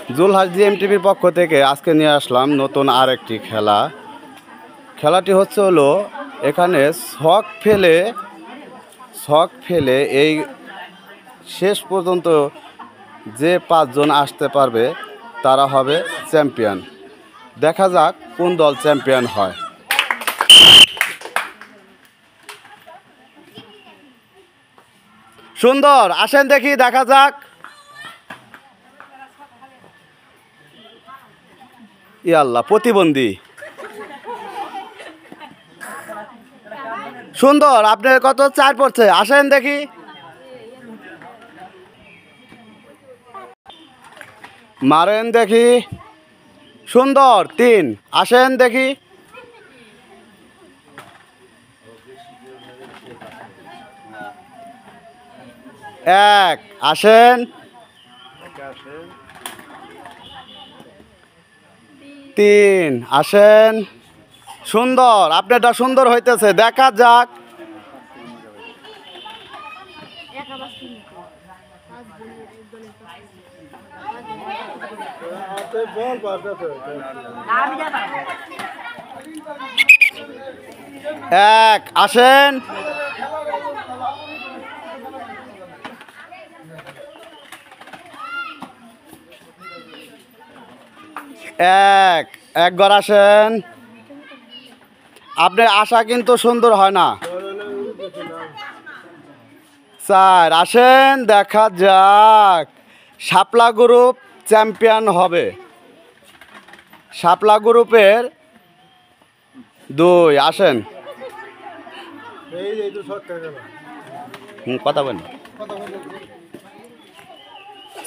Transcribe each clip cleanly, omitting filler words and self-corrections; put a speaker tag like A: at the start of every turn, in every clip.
A: জুলহাস জিএমটিভির পক্ষ থেকে আজকে নিয়ে আসলাম নতুন আরেকটি খেলা। খেলাটি হলো এখানে ছক ফেলে এই শেষ পর্যন্ত যে 5 জন আসতে পারবে তারা হবে চ্যাম্পিয়ন। দেখা যাক কোন দল চ্যাম্পিয়ন হয়। সুন্দর, আসেন দেখি, দেখা যাক। ইয়াল্লাহ, প্রতিবন্ধী। সুন্দর, আপনার কত 4 পড়ছে? আসেন দেখি। মারেন দেখি। সুন্দর, 3। আসেন দেখি। এক, আসেন। 3, আসেন। সুন্দর, আপনারটা সুন্দর হইতেছে, দেখা যাক। এক, আসেন। এক ঘর আসেন। আপনার আশা কিন্তু সুন্দর হয় না। 4, আসেন, দেখা যাক। শাপলা গ্রুপ চ্যাম্পিয়ন হবে। শাপলা গ্রুপের 2, আসেন। কথা বলেন।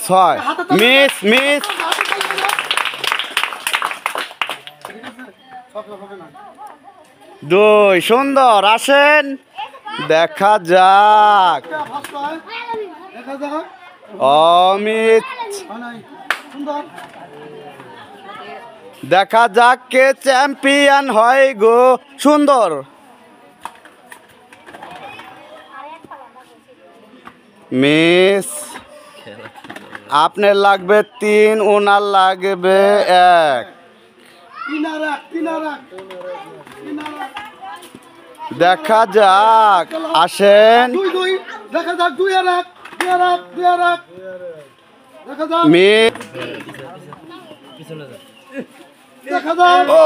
A: 6, মিস। 2, সুন্দর, আসেন, দেখা যাক। অমিত, দেখা যাক কে চ্যাম্পিয়ন হয় গো। সুন্দর, মিস। আপনার লাগবে 3, ওনার লাগবে 1। দেখা যাক, আসেন। ও,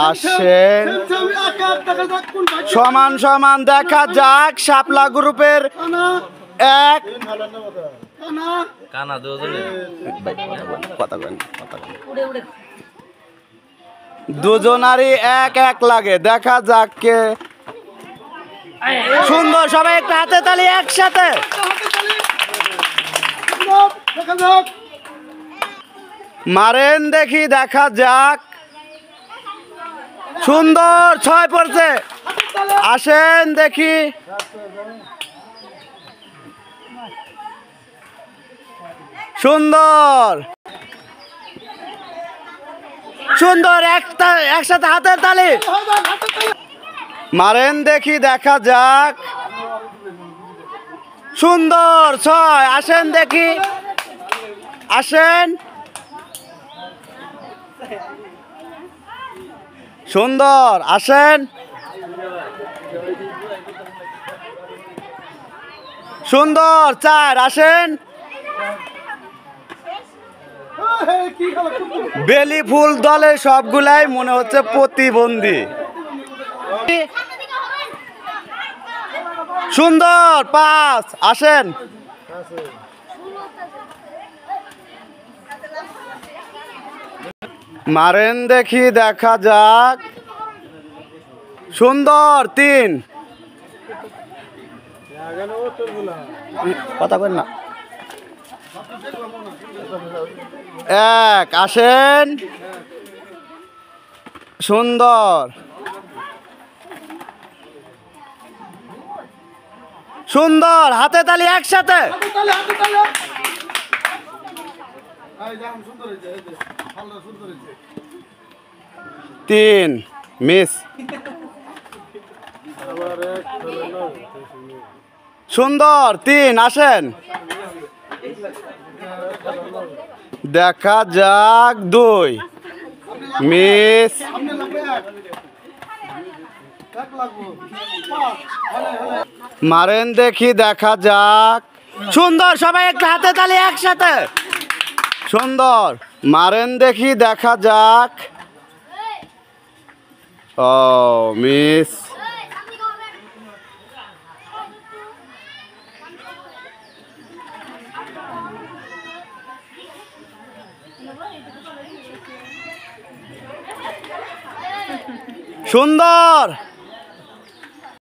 A: আসেন। সমান, দেখা যাক। শাপলা গ্রুপের 1। দুজনারই 1 লাগে, দেখা যাক কে। সুন্দর, সবাই একটা হাতে তালি একসাথে। মারেন দেখি, দেখা যাক। সুন্দর, 6 পড়ছে। আসেন দেখি। সুন্দর, একসাথে হাতের তালি। মারেন দেখি, দেখা যাক। সুন্দর, 6। আসেন দেখি, আসেন। সুন্দর, আসেন। সুন্দর, 4। আসেন। বেলি ফুল দলের সবগুলাই মনে হচ্ছে প্রতিবন্ধী। সুন্দর, 5। আসেন। মারেন দেখি, দেখা যাক। সুন্দর, 3। কথা বলেন না। 1, আসেন। সুন্দর, হাতে তালি একসাথে। 3, মিস। সুন্দর, 3। আসেন। দেখা যাক 2 মিস। মারেন দেখি, দেখা যাক। সুন্দর, সবাই একটা হাতে তালি একসাথে। সুন্দর, মারেন দেখি, দেখা যাক। ও মিস। সুন্দর।